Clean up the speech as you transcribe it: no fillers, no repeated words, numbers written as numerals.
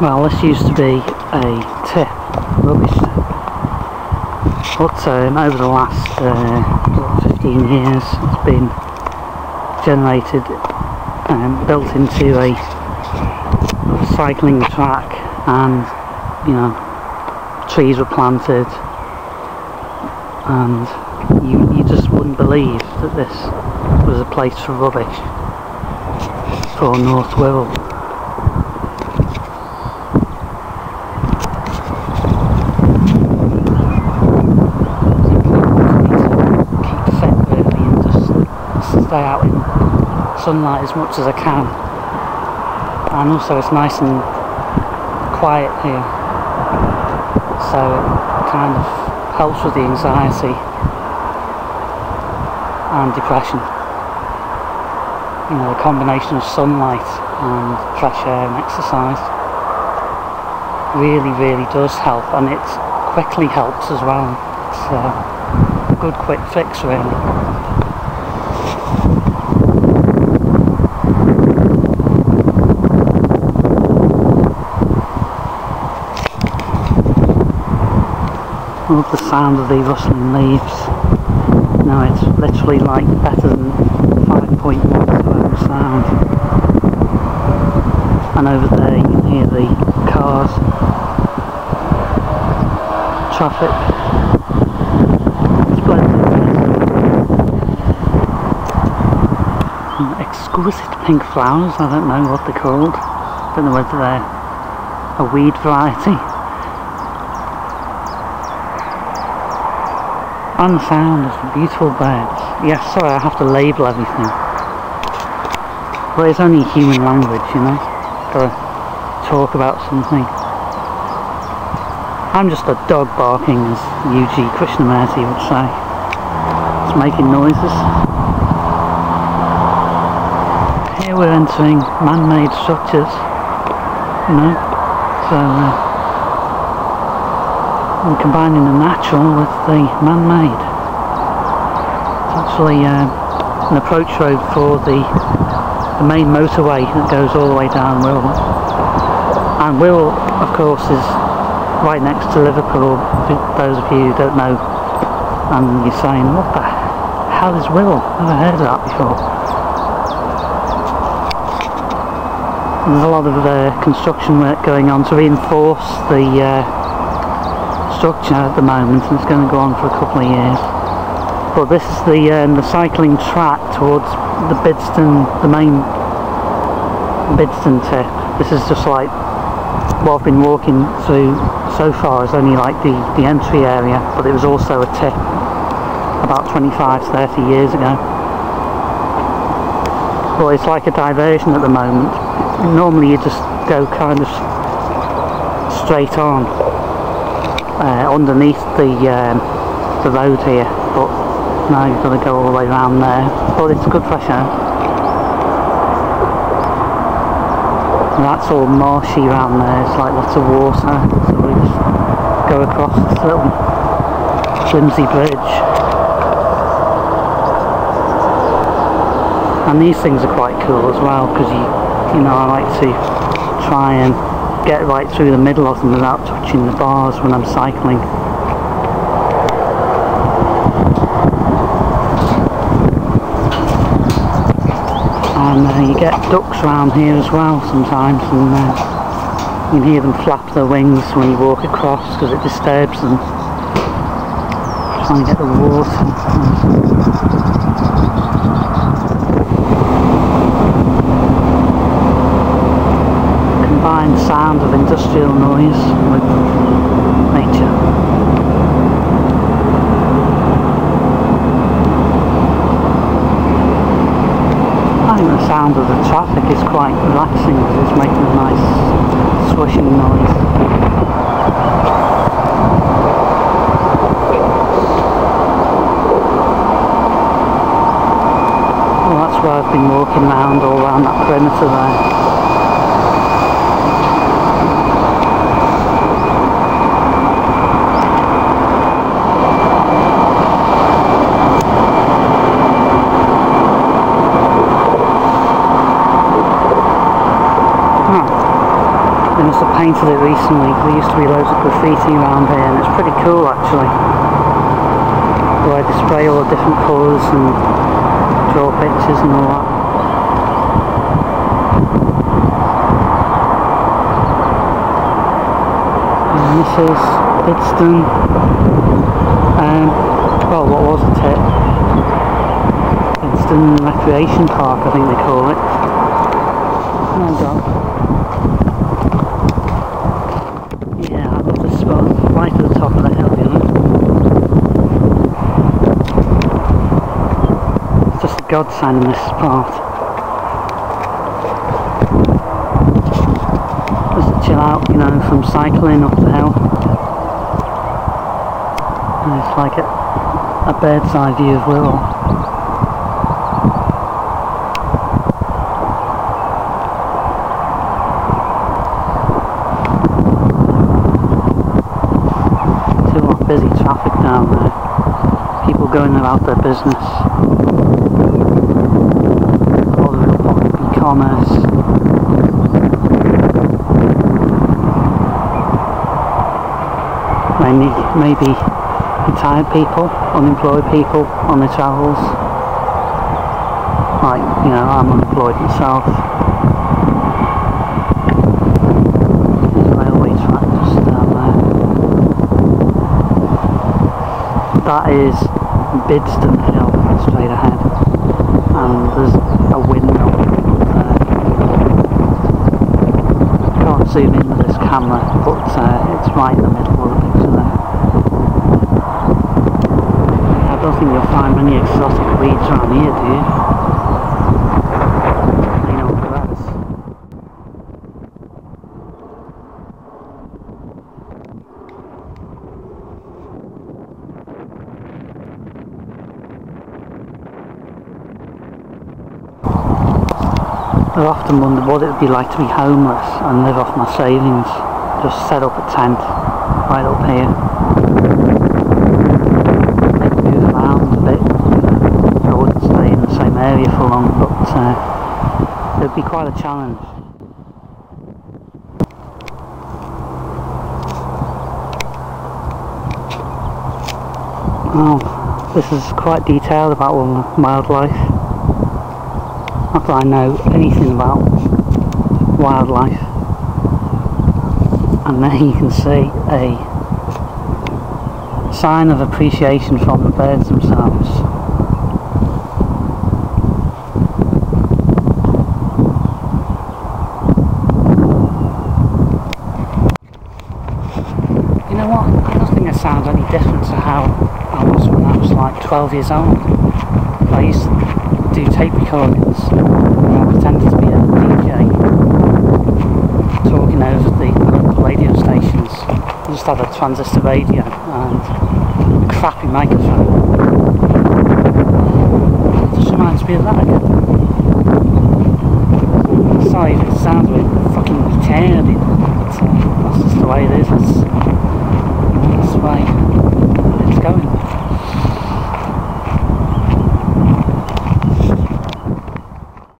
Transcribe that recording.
Well, this used to be a tip, rubbish tip, but over the last 15 years it's been generated and built into a cycling track, and you know, trees were planted, and you just wouldn't believe that this was a place for rubbish for North Wirral. Stay out in sunlight as much as I can, and also it's nice and quiet here, so it kind of helps with the anxiety and depression. You know, the combination of sunlight and fresh air and exercise really does help, and it quickly helps as well. It's a good quick fix really. I love the sound of the rustling leaves. No, it's literally like better than 5.1 surround sound. And over there you can hear the cars, traffic. Splendid. Some exquisite pink flowers, I don't know what they're called. Don't know whether they're a weed variety. And the sound of the beautiful birds. Yes, sorry, I have to label everything. But it's only human language, you know. Gotta talk about something. I'm just a dog barking, as UG Krishnamurti would say. It's making noises. Here we're entering man-made structures, you know. So and combining the natural with the man-made. It's actually an approach road for the main motorway that goes all the way down Wirral. And Wirral, of course, is right next to Liverpool. For those of you who don't know, and you're saying, what the hell is Wirral? Never heard of that before. There's a lot of construction work going on to reinforce the structure at the moment, and it's going to go on for a couple of years. But this is the cycling track towards the Bidston, the main Bidston tip. This is just like what I've been walking through so far, is only like the entry area, but it was also a tip about 25-30 years ago. But it's like a diversion at the moment. Normally you just go kind of straight on underneath the road here, but now you've got to go all the way around there. But it's good fresh air. And that's all marshy around there, it's like lots of water, so we just go across this little flimsy bridge. And these things are quite cool as well, because you know, I like to try and get right through the middle of them without touching the bars when I'm cycling. And you get ducks around here as well sometimes, and you can hear them flap their wings when you walk across because it disturbs them. Trying to get the water. Combined sound of industrial noise with nature. I think the sound of the traffic is quite relaxing because it's making a nice swishing noise. Well, that's where I've been walking around, all around that perimeter there. must have painted it recently. There used to be loads of graffiti around here, and it's pretty cool actually. The way they spray all the different colours and draw pictures and all that. And this is Bidston, well, what was it? Bidston Recreation Park, I think they call it. Oh god. Yeah, I love this spot, right at the top of the hill, you know. It's just a godsend in this part. Just to chill out, you know, from cycling up the hill. And it's like a bird's eye view of Wirral. Busy traffic down there, people going about their business, all the e-commerce. Maybe retired people, unemployed people on their travels, like, you know, I'm unemployed myself. Railway track just down there. That is Bidston Hill straight ahead, and there's a windmill there. Can't zoom in with this camera, but it's right in the middle of the picture there. I don't think you'll find many exotic weeds around here, do you? You know, grass. I've often wondered what it would be like to be homeless and live off my savings. Just set up a tent right up here. Maybe move around a bit. I wouldn't stay in the same area for long, but it would be quite a challenge. Well, this is quite detailed about wildlife. Not that I know anything about wildlife. And there you can see a sign of appreciation from the birds themselves. You know what? I don't think it sounds any different to how I was when I was like 12 years old. I used to do tape recordings and I pretended to be a DJ talking over the local radio stations. I just had a transistor radio and a crappy microphone. It just reminds me of that again. Sorry if it sounds a bit fucking